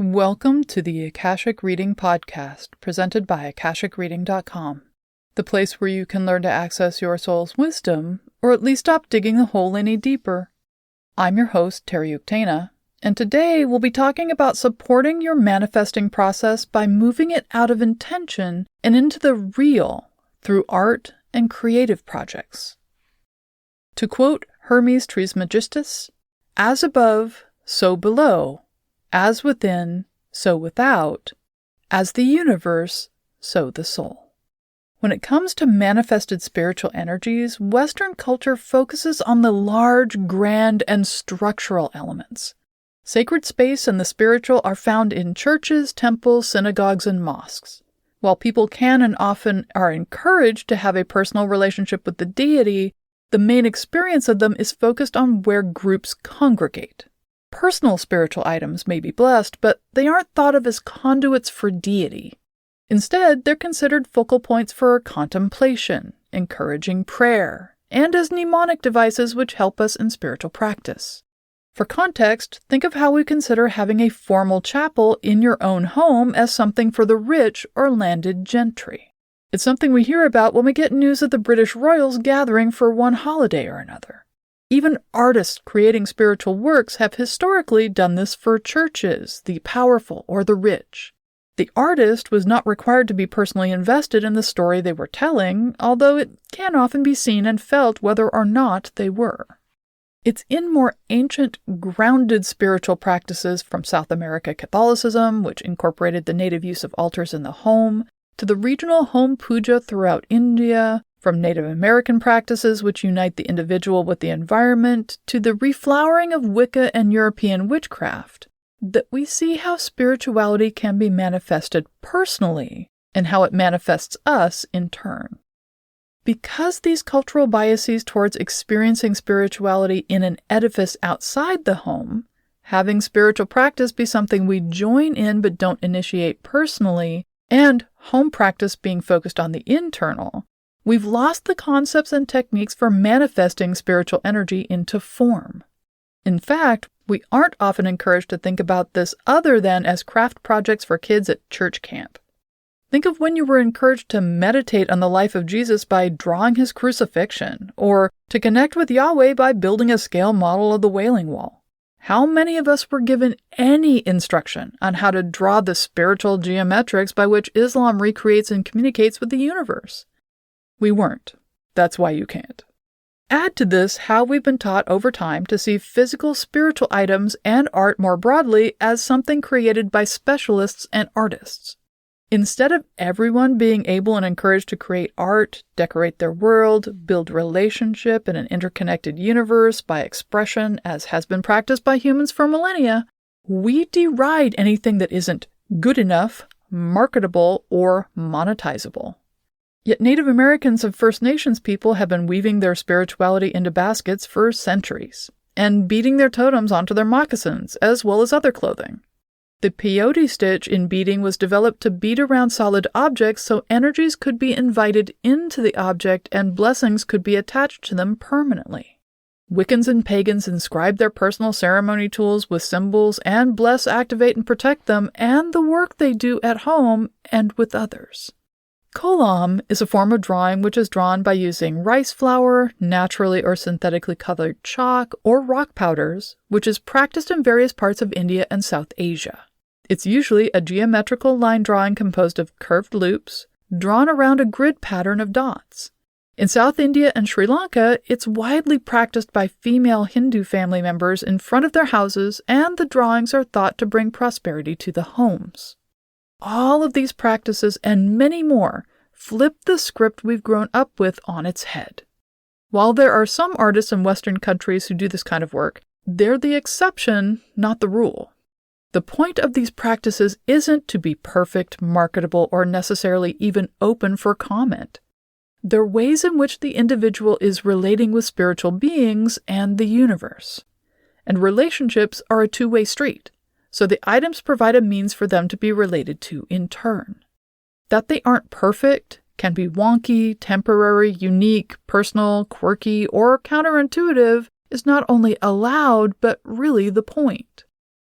Welcome to the Akashic Reading Podcast, presented by AkashicReading.com, the place where you can learn to access your soul's wisdom, or at least stop digging the hole any deeper. I'm your host, Terry Uktana, and today we'll be talking about supporting your manifesting process by moving it out of intention and into the real through art and creative projects. To quote Hermes Trismegistus, "As above, so below. As within, so without. As the universe, so the soul." When it comes to manifested spiritual energies, Western culture focuses on the large, grand, and structural elements. Sacred space and the spiritual are found in churches, temples, synagogues, and mosques. While people can and often are encouraged to have a personal relationship with the deity, the main experience of them is focused on where groups congregate. Personal spiritual items may be blessed, but they aren't thought of as conduits for deity. Instead, they're considered focal points for contemplation, encouraging prayer, and as mnemonic devices which help us in spiritual practice. For context, think of how we consider having a formal chapel in your own home as something for the rich or landed gentry. It's something we hear about when we get news of the British royals gathering for one holiday or another. Even artists creating spiritual works have historically done this for churches, the powerful, or the rich. The artist was not required to be personally invested in the story they were telling, although it can often be seen and felt whether or not they were. It's in more ancient, grounded spiritual practices from South America Catholicism, which incorporated the native use of altars in the home, to the regional home puja throughout India, from Native American practices which unite the individual with the environment, to the reflowering of Wicca and European witchcraft, that we see how spirituality can be manifested personally and how it manifests us in turn. Because these cultural biases towards experiencing spirituality in an edifice outside the home, having spiritual practice be something we join in but don't initiate personally, and home practice being focused on the internal, we've lost the concepts and techniques for manifesting spiritual energy into form. In fact, we aren't often encouraged to think about this other than as craft projects for kids at church camp. Think of when you were encouraged to meditate on the life of Jesus by drawing his crucifixion, or to connect with Yahweh by building a scale model of the Wailing Wall. How many of us were given any instruction on how to draw the spiritual geometrics by which Islam recreates and communicates with the universe? We weren't. That's why you can't. Add to this how we've been taught over time to see physical spiritual items and art more broadly as something created by specialists and artists. Instead of everyone being able and encouraged to create art, decorate their world, build relationship in an interconnected universe by expression as has been practiced by humans for millennia, we deride anything that isn't good enough, marketable, or monetizable. Yet Native Americans and First Nations people have been weaving their spirituality into baskets for centuries, and beading their totems onto their moccasins, as well as other clothing. The peyote stitch in beading was developed to bead around solid objects so energies could be invited into the object and blessings could be attached to them permanently. Wiccans and pagans inscribe their personal ceremony tools with symbols and bless, activate, and protect them and the work they do at home and with others. Kolam is a form of drawing which is drawn by using rice flour, naturally or synthetically colored chalk, or rock powders, which is practiced in various parts of India and South Asia. It's usually a geometrical line drawing composed of curved loops, drawn around a grid pattern of dots. In South India and Sri Lanka, it's widely practiced by female Hindu family members in front of their houses, and the drawings are thought to bring prosperity to the homes. All of these practices and many more flip the script we've grown up with on its head. While there are some artists in Western countries who do this kind of work, they're the exception, not the rule. The point of these practices isn't to be perfect, marketable, or necessarily even open for comment. They're ways in which the individual is relating with spiritual beings and the universe. And relationships are a two-way street. So the items provide a means for them to be related to in turn. That they aren't perfect, can be wonky, temporary, unique, personal, quirky, or counterintuitive is not only allowed, but really the point.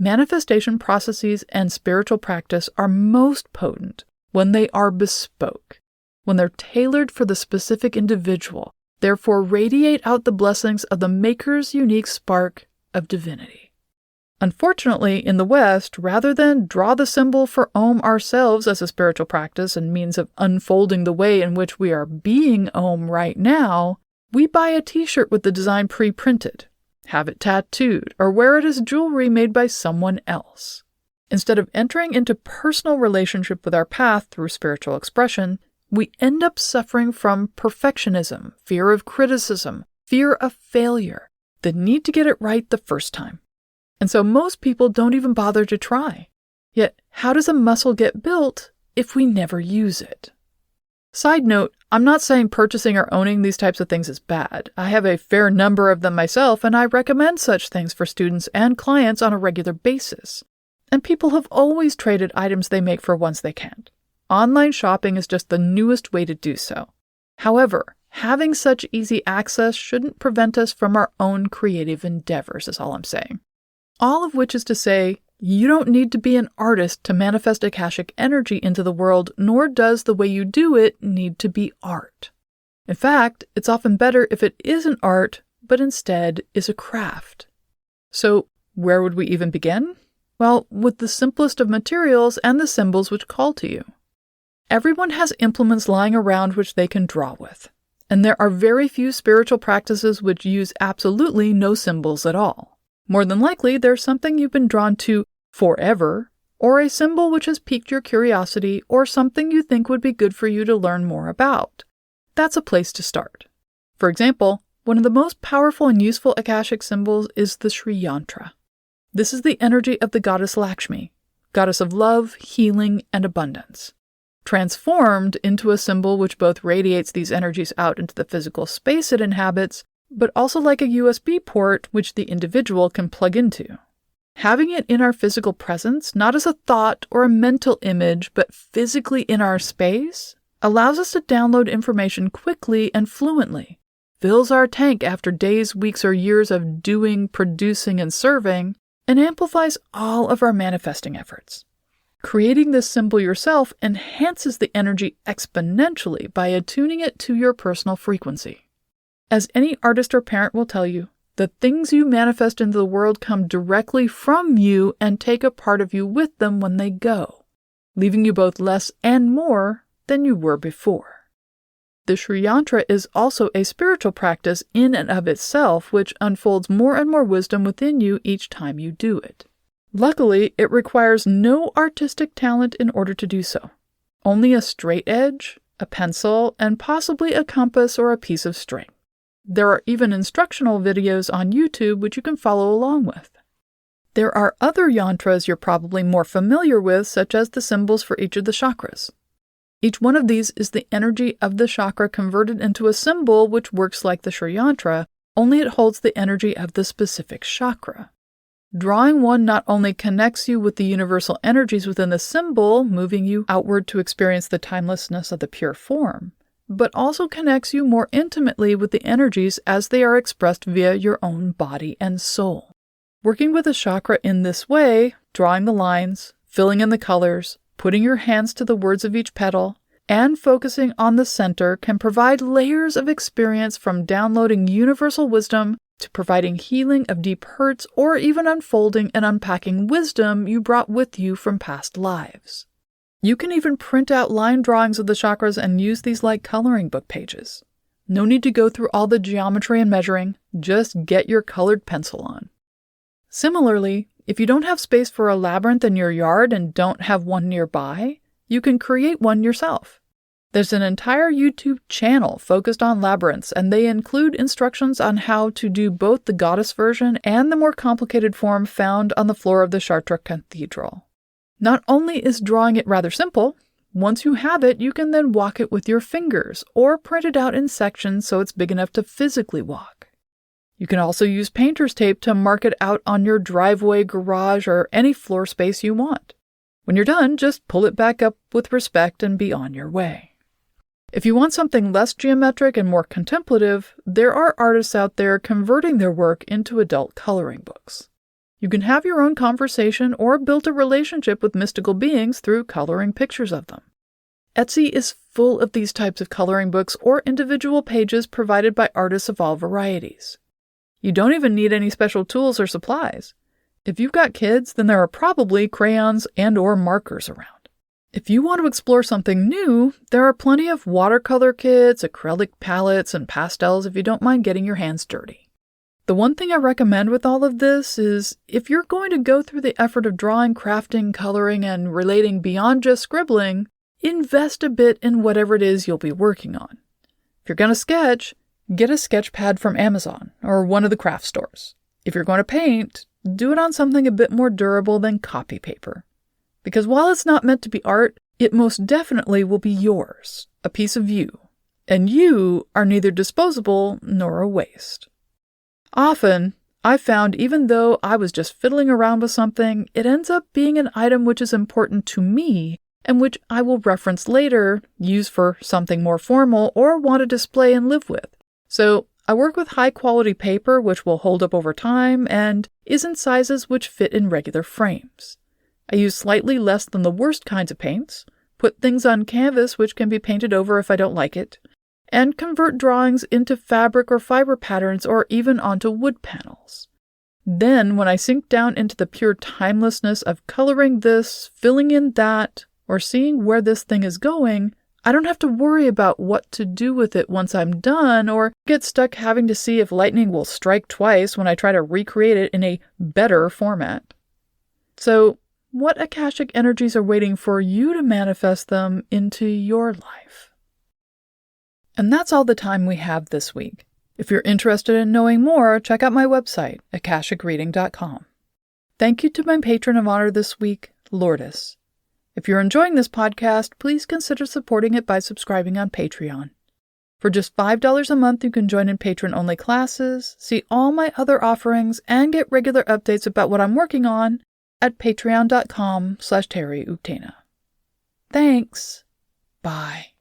manifestation processes and spiritual practice are most potent when they are bespoke, when they're tailored for the specific individual, therefore radiate out the blessings of the maker's unique spark of divinity. Unfortunately, in the West, rather than draw the symbol for Om ourselves as a spiritual practice and means of unfolding the way in which we are being Om right now, we buy a t-shirt with the design pre-printed, have it tattooed, or wear it as jewelry made by someone else. Instead of entering into personal relationship with our path through spiritual expression, we end up suffering from perfectionism, fear of criticism, fear of failure, the need to get it right the first time. And so most people don't even bother to try. Yet, how does a muscle get built if we never use it? Side note, I'm not saying purchasing or owning these types of things is bad. I have a fair number of them myself, and I recommend such things for students and clients on a regular basis. And people have always traded items they make for ones they can't. Online shopping is just the newest way to do so. However, having such easy access shouldn't prevent us from our own creative endeavors, is all I'm saying. All of which is to say, you don't need to be an artist to manifest Akashic energy into the world, nor does the way you do it need to be art. In fact, it's often better if it isn't art, but instead is a craft. So, where would we even begin? Well, with the simplest of materials and the symbols which call to you. Everyone has implements lying around which they can draw with, and there are very few spiritual practices which use absolutely no symbols at all. More than likely, there's something you've been drawn to forever, or a symbol which has piqued your curiosity, or something you think would be good for you to learn more about. That's a place to start. For example, one of the most powerful and useful Akashic symbols is the Sri Yantra. This is the energy of the goddess Lakshmi, goddess of love, healing, and abundance, transformed into a symbol which both radiates these energies out into the physical space it inhabits, but also like a USB port which the individual can plug into. Having it in our physical presence, not as a thought or a mental image, but physically in our space, allows us to download information quickly and fluently, fills our tank after days, weeks, or years of doing, producing, and serving, and amplifies all of our manifesting efforts. Creating this symbol yourself enhances the energy exponentially by attuning it to your personal frequency. As any artist or parent will tell you, the things you manifest into the world come directly from you and take a part of you with them when they go, leaving you both less and more than you were before. The Sri Yantra is also a spiritual practice in and of itself, which unfolds more and more wisdom within you each time you do it. Luckily, it requires no artistic talent in order to do so. Only a straight edge, a pencil, and possibly a compass or a piece of string. There are even instructional videos on YouTube which you can follow along with. There are other yantras you're probably more familiar with, such as the symbols for each of the chakras. Each one of these is the energy of the chakra converted into a symbol which works like the Sri Yantra, only it holds the energy of the specific chakra. Drawing one not only connects you with the universal energies within the symbol, moving you outward to experience the timelessness of the pure form, but also connects you more intimately with the energies as they are expressed via your own body and soul. Working with a chakra in this way, drawing the lines, filling in the colors, putting your hands to the words of each petal, and focusing on the center can provide layers of experience from downloading universal wisdom to providing healing of deep hurts or even unfolding and unpacking wisdom you brought with you from past lives. You can even print out line drawings of the chakras and use these like coloring book pages. No need to go through all the geometry and measuring, just get your colored pencil on. Similarly, if you don't have space for a labyrinth in your yard and don't have one nearby, you can create one yourself. There's an entire YouTube channel focused on labyrinths, and they include instructions on how to do both the goddess version and the more complicated form found on the floor of the Chartres Cathedral. Not only is drawing it rather simple, once you have it, you can then walk it with your fingers or print it out in sections so it's big enough to physically walk. You can also use painter's tape to mark it out on your driveway, garage, or any floor space you want. When you're done, just pull it back up with respect and be on your way. If you want something less geometric and more contemplative, there are artists out there converting their work into adult coloring books. You can have your own conversation or build a relationship with mystical beings through coloring pictures of them. Etsy is full of these types of coloring books or individual pages provided by artists of all varieties. You don't even need any special tools or supplies. If you've got kids, then there are probably crayons and/or markers around. If you want to explore something new, there are plenty of watercolor kits, acrylic palettes, and pastels if you don't mind getting your hands dirty. The one thing I recommend with all of this is, if you're going to go through the effort of drawing, crafting, coloring, and relating beyond just scribbling, invest a bit in whatever it is you'll be working on. If you're going to sketch, get a sketch pad from Amazon or one of the craft stores. If you're going to paint, do it on something a bit more durable than copy paper. Because while it's not meant to be art, it most definitely will be yours, a piece of you. And you are neither disposable nor a waste. Often, I've found even though I was just fiddling around with something, it ends up being an item which is important to me and which I will reference later, use for something more formal, or want to display and live with. So I work with high-quality paper which will hold up over time and is in sizes which fit in regular frames. I use slightly less than the worst kinds of paints, put things on canvas which can be painted over if I don't like it, and convert drawings into fabric or fiber patterns or even onto wood panels. Then, when I sink down into the pure timelessness of coloring this, filling in that, or seeing where this thing is going, I don't have to worry about what to do with it once I'm done, or get stuck having to see if lightning will strike twice when I try to recreate it in a better format. So, what Akashic energies are waiting for you to manifest them into your life? And that's all the time we have this week. If you're interested in knowing more, check out my website, akashicreading.com. Thank you to my patron of honor this week, Lourdes. If you're enjoying this podcast, please consider supporting it by subscribing on Patreon. For just $5 a month, you can join in patron-only classes, see all my other offerings, and get regular updates about what I'm working on at patreon.com/TerryUktana. Thanks. Bye.